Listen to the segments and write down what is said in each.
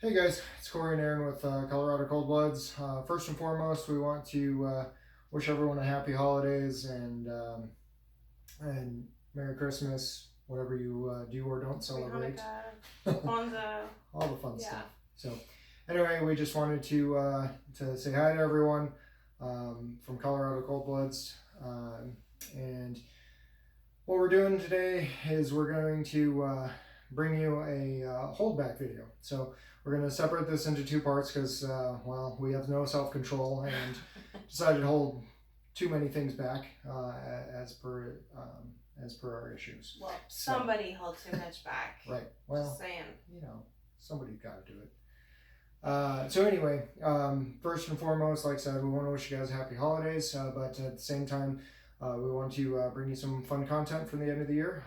Hey guys, it's Corey and Aaron with Colorado Cold Bloods. First and foremost, we want to wish everyone a happy holidays and Merry Christmas, whatever you do or don't celebrate. Kwanzaa. All the fun stuff. So, anyway, we just wanted to say hi to everyone from Colorado Cold Bloods, and what we're doing today is we're going to bring you a holdback video. So we're going to separate this into two parts because, well, we have no self-control and decided to hold too many things back as per our issues. Well, somebody held too much back. Right. Well, just saying. Somebody's got to do it. So anyway, first and foremost, like I said, we want to wish you guys happy holidays, but at the same time, we want to bring you some fun content for the end of the year.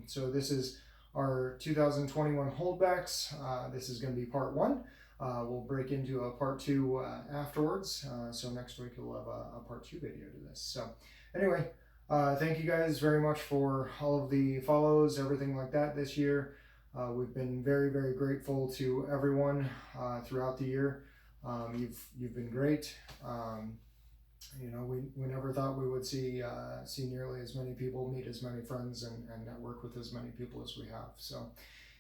So this is our 2021 holdbacks. This is going to be part one. We'll break into a part two afterwards. So next week we'll have a part two video to this. So anyway, thank you guys very much for all of the follows, everything like that this year. We've been very, very grateful to everyone throughout the year. You've been great. We never thought we would see nearly as many people, meet as many friends, and network with as many people as we have. So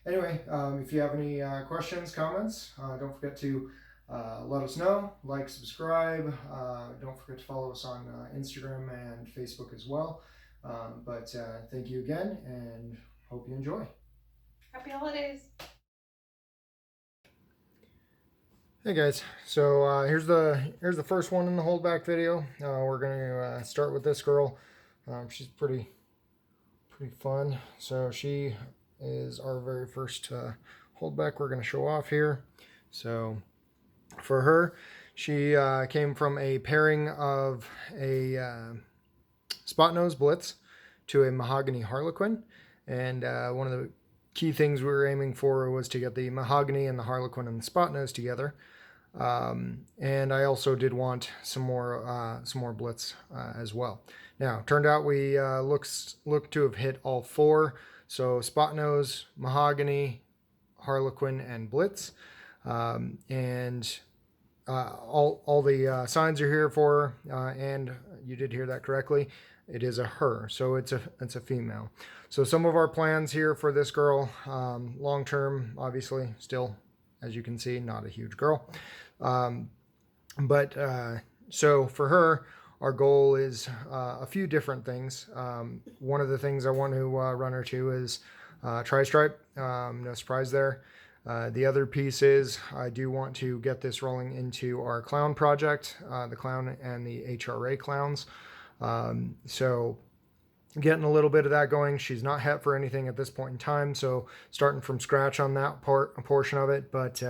anyway, if you have any questions, comments, don't forget to let us know, like, subscribe. Don't forget to follow us on Instagram and Facebook as well. But thank you again, and hope you enjoy. Happy holidays. Hey guys, so here's the first one in the holdback video. We're going to start with this girl. She's pretty fun. So she is our very first holdback we're going to show off here. So for her, she came from a pairing of a spot nose blitz to a mahogany harlequin, and one of the key things we were aiming for was to get the mahogany and the harlequin and the spot nose together. And I also did want some more blitz as well. Now, turned out we looked to have hit all four. So spot nose, mahogany, harlequin, and blitz. And all the signs are here for her, and you did hear that correctly. It is a her, so it's a female. So some of our plans here for this girl, long term, obviously, still, as you can see, not a huge girl. So for her, our goal is a few different things. One of the things I want to run her to is tri-stripe. No surprise there. The other piece is I do want to get this rolling into our clown project, the clown and the HRA clowns. So getting a little bit of that going. She's not het for anything at this point in time, so starting from scratch on that portion of it, but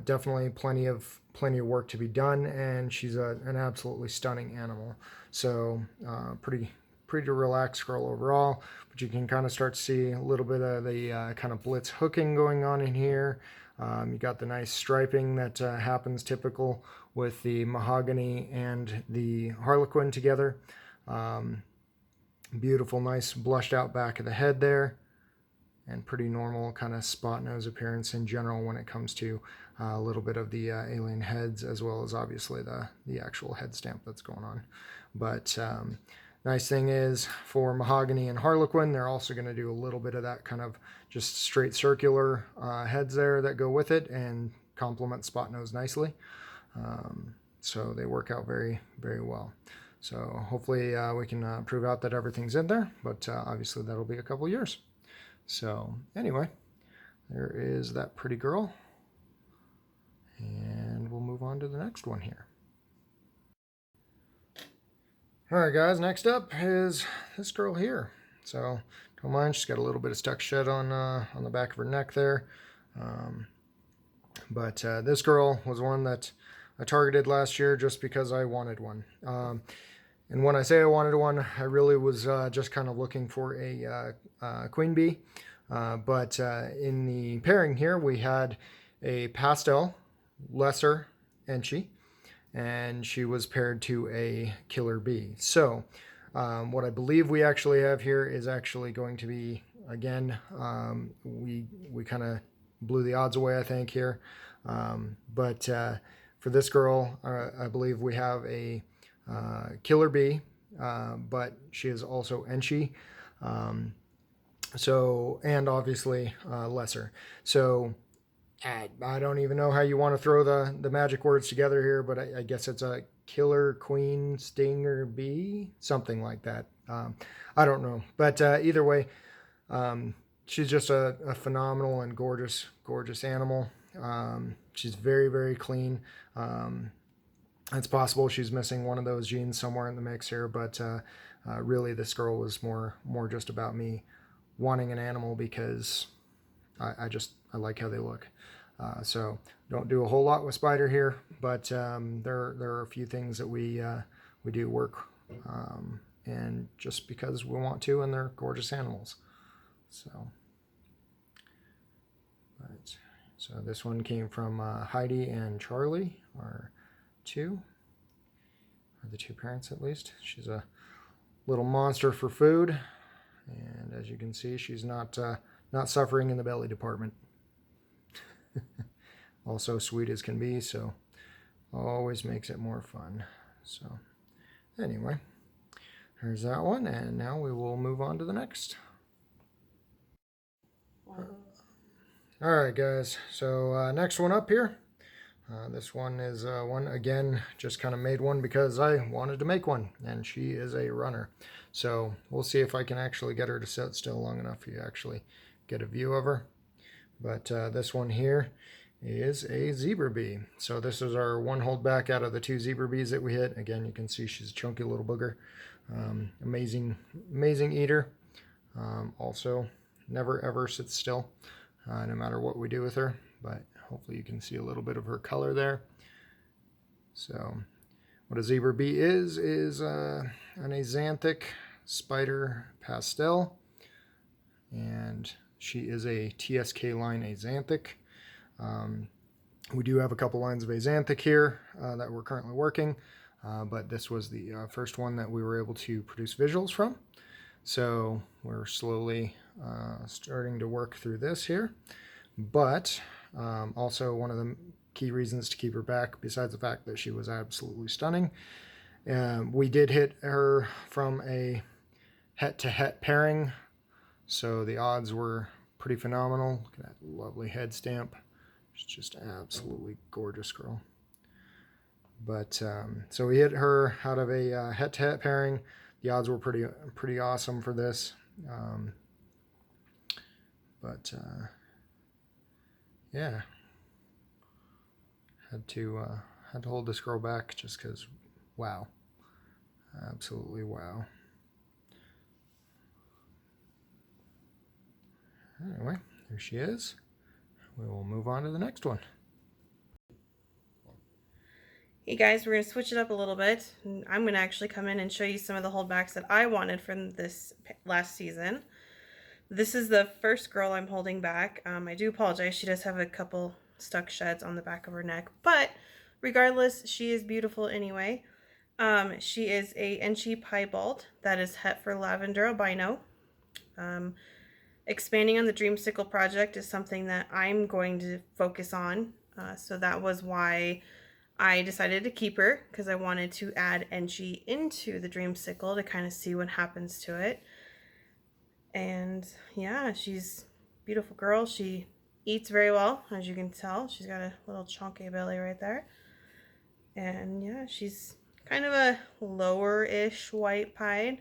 definitely plenty of work to be done, and she's an absolutely stunning animal. So pretty relaxed girl overall, but you can kind of start to see a little bit of the kind of blitz hooking going on in here. You got the nice striping that happens typical with the mahogany and the harlequin together. Beautiful, nice blushed out back of the head there, and pretty normal kind of spot nose appearance in general when it comes to a little bit of the alien heads, as well as obviously the actual head stamp that's going on. But nice thing is, for mahogany and harlequin, they're also going to do a little bit of that kind of just straight circular heads there that go with it and complement spot nose nicely. So they work out very, very well. So hopefully we can prove out that everything's in there, but obviously that'll be a couple years. So anyway, there is that pretty girl, and we'll move on to the next one here. All right, guys, next up is this girl here. So don't mind, she's got a little bit of stuck shed on the back of her neck there. But this girl was one that I targeted last year just because I wanted one. And when I say I wanted one, I really was just kind of looking for a queen bee. But in the pairing here, we had a pastel lesser enchi, and she was paired to a killer bee. So what I believe we actually have here is actually going to be, again, we kind of blew the odds away, I think, here. But for this girl, I believe we have a killer bee, but she is also Enchi. So, and obviously lesser. So I don't even know how you want to throw the magic words together here, but I guess it's a killer queen stinger bee, something like that. I don't know, but either way, she's just a phenomenal and gorgeous animal. She's very, very clean. It's possible she's missing one of those genes somewhere in the mix here, but really this girl was more just about me wanting an animal because I like how they look. So don't do a whole lot with Spider here, but there are a few things that we do work, and just because we want to, and they're gorgeous animals. So, but, so this one came from Heidi and Charlie, our two, or the two parents at least. She's a little monster for food, and as you can see, she's not suffering in the belly department. Also sweet as can be, so always makes it more fun. So anyway, there's that one, and now we will move on to the next. Alright guys, so next one up here. This one is one, again, just kind of made one because I wanted to make one, and she is a runner. So we'll see if I can actually get her to sit still long enough for you to actually get a view of her. But this one here is a zebra bee. So this is our one holdback out of the two zebra bees that we hit. Again, you can see she's a chunky little booger. Amazing eater. Also, never ever sits still, no matter what we do with her. But hopefully you can see a little bit of her color there. So what a zebra bee is an axanthic spider pastel. And she is a TSK line axanthic. We do have a couple lines of axanthic here that we're currently working, but this was the first one that we were able to produce visuals from. So we're slowly starting to work through this here. But also one of the key reasons to keep her back, besides the fact that she was absolutely stunning, we did hit her from a het-to-het pairing. So the odds were pretty phenomenal. Look at that lovely head stamp. She's just an absolutely gorgeous girl. But so we hit her out of a het-to-het pairing. The odds were pretty awesome for this. Yeah, had to hold this girl back just because, wow, absolutely wow. Anyway, there she is. We will move on to the next one. Hey guys, we're going to switch it up a little bit. I'm going to actually come in and show you some of the holdbacks that I wanted from this last season. This is the first girl I'm holding back. I do apologize. She does have a couple stuck sheds on the back of her neck, but regardless, she is beautiful anyway. She is a Enchi piebald that is het for lavender albino. Expanding on the Dreamsicle project is something that I'm going to focus on. So that was why I decided to keep her, because I wanted to add Enchi into the Dreamsicle to kind of see what happens to it. And yeah, she's a beautiful girl. She eats very well, as you can tell. She's got a little chunky belly right there. And yeah, she's kind of a lower-ish white pied,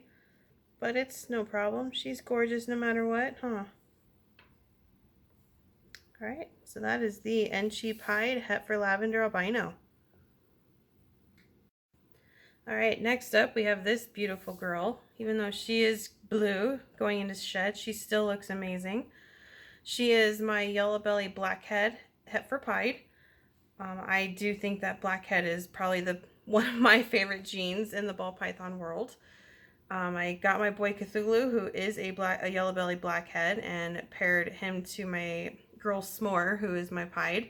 but it's no problem. She's gorgeous no matter what, huh? Alright, so that is the Enchi pied het for lavender albino. Alright, next up we have this beautiful girl. Even though she is blue going into shed, she still looks amazing. She is my yellow belly blackhead het for pied. I do think that blackhead is probably one of my favorite genes in the ball python world. I got my boy Cthulhu, who is a yellow belly blackhead, and paired him to my girl S'more, who is my pied,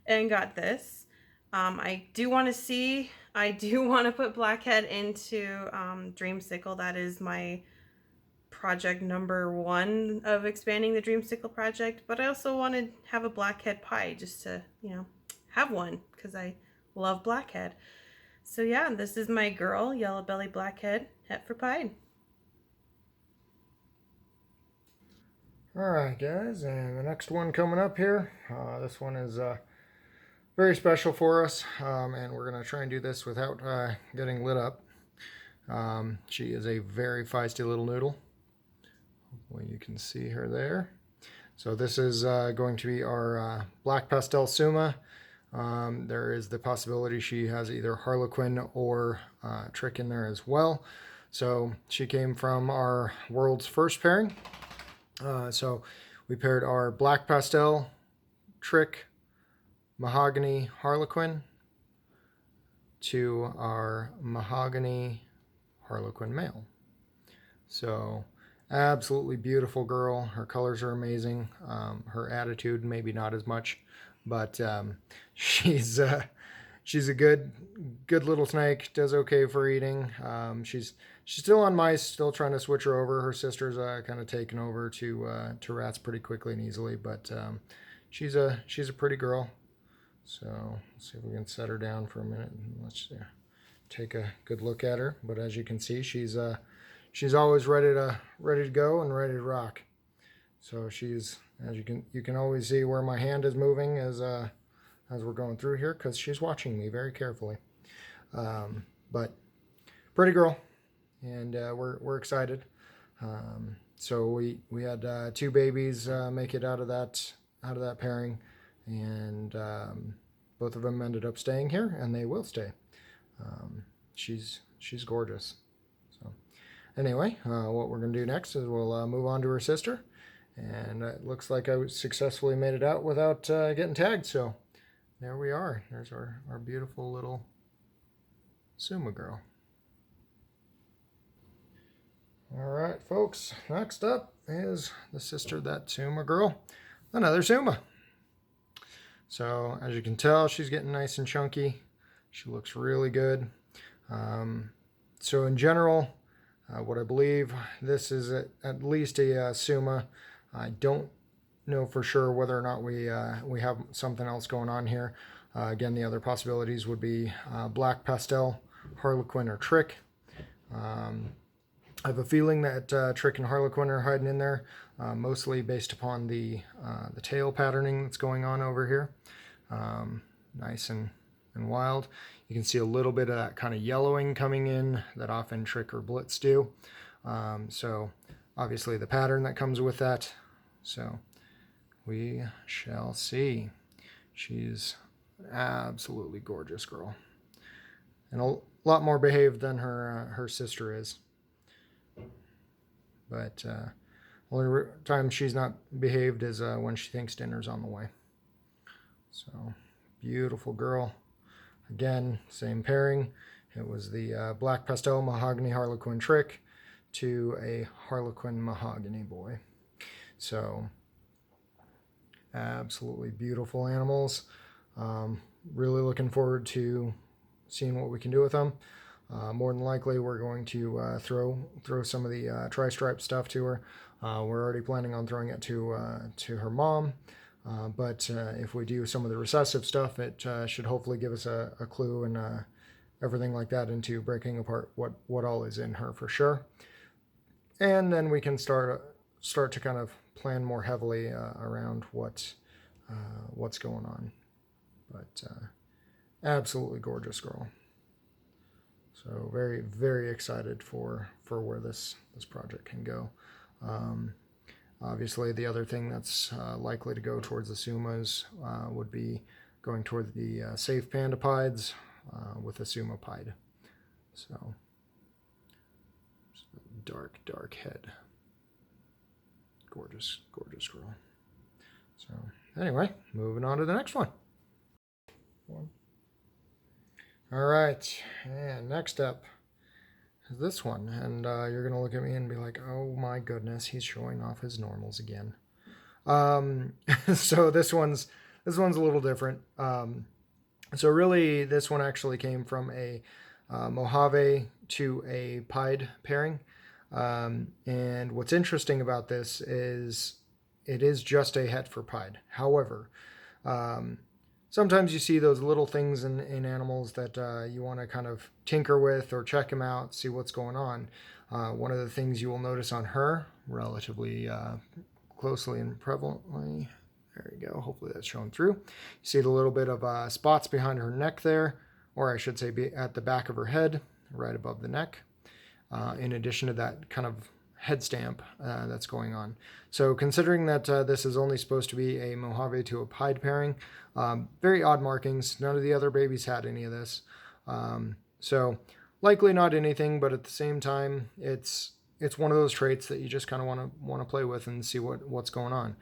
and got this. I do want to put blackhead into Dreamsicle. That is my project number one of expanding the Dreamsicle project, but I also wanted to have a blackhead pied just to, have one because I love blackhead. So yeah, this is my girl, yellow belly blackhead, het for pied. Alright guys, and the next one coming up here, this one is very special for us, and we're going to try and do this without getting lit up. She is a very feisty little noodle. Well, you can see her there. So this is going to be our black pastel Suma. There is the possibility she has either Harlequin or Trick in there as well. So she came from our world's first pairing. So we paired our black pastel, Trick, mahogany, Harlequin to our mahogany Harlequin male. So absolutely beautiful girl. Her colors are amazing. Her attitude maybe not as much, but she's a good little snake. Does okay for eating. She's still on mice. Still trying to switch her over. Her sister's kind of taken over to rats pretty quickly and easily, but she's a pretty girl. So let's see if we can set her down for a minute and let's take a good look at her. But as you can see, she's always ready to go and ready to rock. So she's, as you can always see where my hand is moving as we're going through here, because she's watching me very carefully. But pretty girl, and we're excited. So we had 2 babies make it out of that pairing, and both of them ended up staying here, and they will stay. She's gorgeous. So anyway, what we're going to do next is we'll move on to her sister, and it looks like I successfully made it out without getting tagged. So there we are. There's our beautiful little Suma girl. All right, folks. Next up is the sister of that Suma girl, another Suma. So as you can tell, she's getting nice and chunky. She looks really good. So in general, what I believe, this is at least a Suma. I don't know for sure whether or not we have something else going on here. Again, the other possibilities would be black pastel, Harlequin, or Trick. I have a feeling that Trick and Harlequin are hiding in there, mostly based upon the tail patterning that's going on over here. Nice and wild. You can see a little bit of that kind of yellowing coming in that often Trick or Blitz do. So obviously the pattern that comes with that. So we shall see. She's an absolutely gorgeous girl, and a lot more behaved than her sister is. But only time she's not behaved is when she thinks dinner's on the way. So beautiful girl. Again, same pairing. It was the black pastel mahogany Harlequin Trick to a Harlequin mahogany boy. So absolutely beautiful animals. Really looking forward to seeing what we can do with them. More than likely, we're going to throw some of the tri-stripe stuff to her. We're already planning on throwing it to her mom. But if we do some of the recessive stuff, it should hopefully give us a clue and everything like that into breaking apart what all is in her for sure. And then we can start to kind of plan more heavily around what's going on. But absolutely gorgeous girl. So very, very excited for where this project can go. Obviously, the other thing that's likely to go towards the Sumas would be going toward the safe panda pieds with a Suma pied. So dark head. Gorgeous, gorgeous girl. So anyway, moving on to the next one. All right, and next up is this one, and you're gonna look at me and be like, "Oh my goodness, he's showing off his normals again." So this one's a little different. So really, this one actually came from a Mojave to a pied pairing. And what's interesting about this is it is just a het for pied. However, sometimes you see those little things in animals that you want to kind of tinker with or check them out, see what's going on. One of the things you will notice on her, relatively closely and prevalently, there you go, hopefully that's showing through. You see the little bit of spots behind her neck there, or I should say at the back of her head, right above the neck, in addition to that kind of head stamp that's going on. So considering that this is only supposed to be a Mojave to a pied pairing, very odd markings. None of the other babies had any of this. So likely not anything, but at the same time, it's one of those traits that you just kind of want to play with and see what's going on.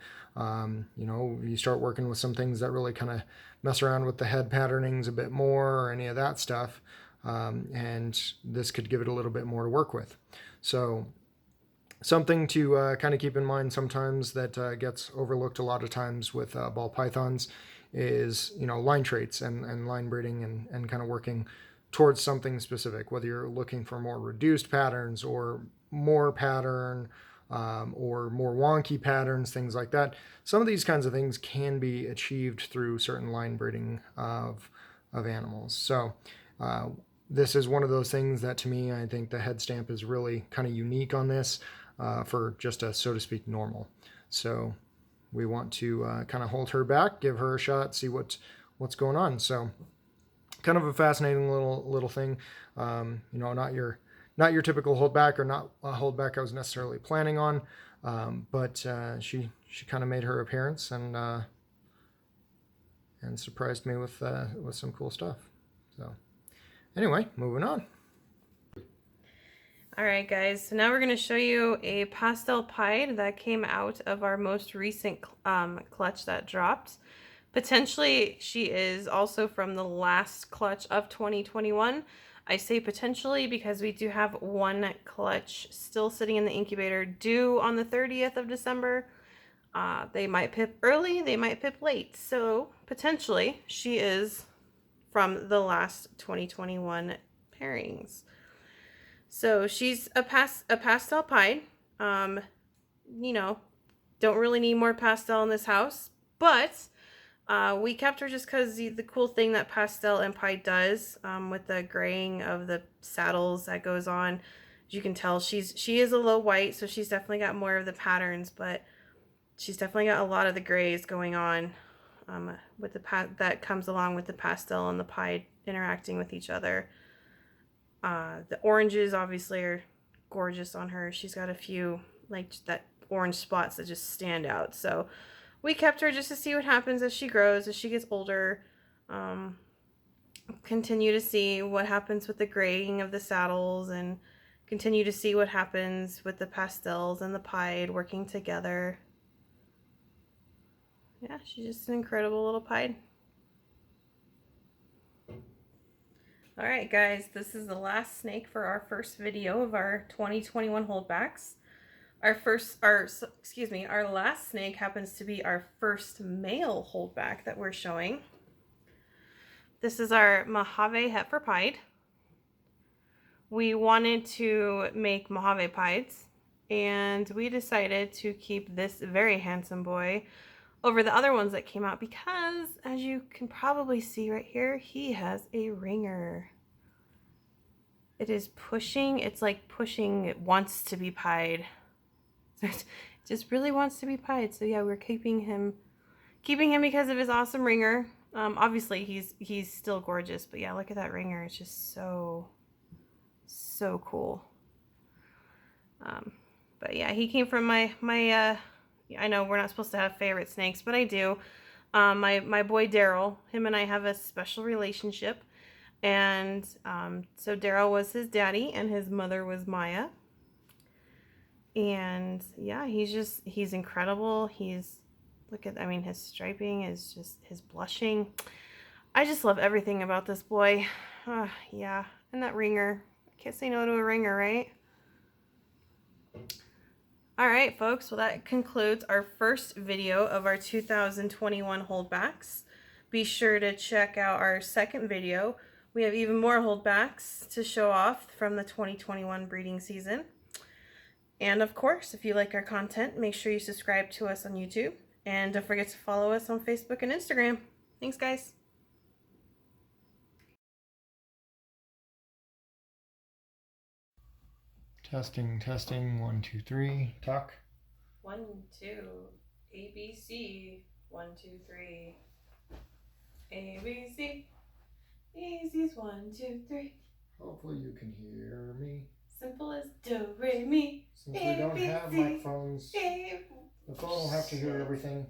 You know, you start working with some things that really kind of mess around with the head patternings a bit more or any of that stuff. And this could give it a little bit more to work with. So something to kind of keep in mind sometimes that gets overlooked a lot of times with ball pythons is, you know, line traits and line breeding and kind of working towards something specific, whether you're looking for more reduced patterns or more pattern or more wonky patterns, things like that. Some of these kinds of things can be achieved through certain line breeding of animals. So this is one of those things that, to me, I think the head stamp is really kind of unique on this for just a, so to speak, normal. So we want to kind of hold her back, give her a shot, see what's going on. So kind of a fascinating little thing. You know, not your typical holdback, or not a holdback I was necessarily planning on, but she kind of made her appearance and surprised me with some cool stuff. So anyway, moving on. All right, guys, so now we're going to show you a pastel pied that came out of our most recent clutch that dropped. Potentially, she is also from the last clutch of 2021. I say potentially because we do have one clutch still sitting in the incubator due on the 30th of December. They might pip early, they might pip late. So potentially she is from the last 2021 pairings. So she's a pastel pied. You know, don't really need more pastel in this house, but we kept her just because the cool thing that pastel and pied does with the graying of the saddles that goes on. As you can tell, she is a low white, so she's definitely got more of the patterns, but she's definitely got a lot of the grays going on with that comes along with the pastel and the pied interacting with each other. The oranges obviously are gorgeous on her. She's got a few like that orange spots that just stand out. So we kept her just to see what happens as she grows, as she gets older. Continue to see what happens with the graying of the saddles and continue to see what happens with the pastels and the pied working together. Yeah, she's just an incredible little pied. All right, guys, this is the last snake for our first video of our 2021 holdbacks. Our last snake happens to be our first male holdback that we're showing. This is our Mojave Heifer Pied. We wanted to make Mojave Pieds, and we decided to keep this very handsome boy over the other ones that came out because, as you can probably see right here, he has a ringer. It is pushing, it's like pushing, it wants to be pied. It just really wants to be pied. So yeah, we're keeping him because of his awesome ringer. Obviously he's still gorgeous, but yeah, look at that ringer. It's just so cool. But yeah, he came from my I know we're not supposed to have favorite snakes, but I do. My boy Daryl, him and I have a special relationship. And so Daryl was his daddy and his mother was Maya. And yeah, he's incredible. His striping is just, his blushing. I just love everything about this boy. Yeah, and that ringer. I can't say no to a ringer, right? All right, folks. Well, that concludes our first video of our 2021 holdbacks. Be sure to check out our second video. We have even more holdbacks to show off from the 2021 breeding season. And of course, if you like our content, make sure you subscribe to us on YouTube. And don't forget to follow us on Facebook and Instagram. Thanks, guys. Testing, testing, 1, 2, 3. Talk. 1, 2, ABC. 1, 2, 3. ABC. Easy's 1, 2, 3. Hopefully you can hear me. Simple as do, re, mi. Since we don't have microphones, the phone will have to hear everything.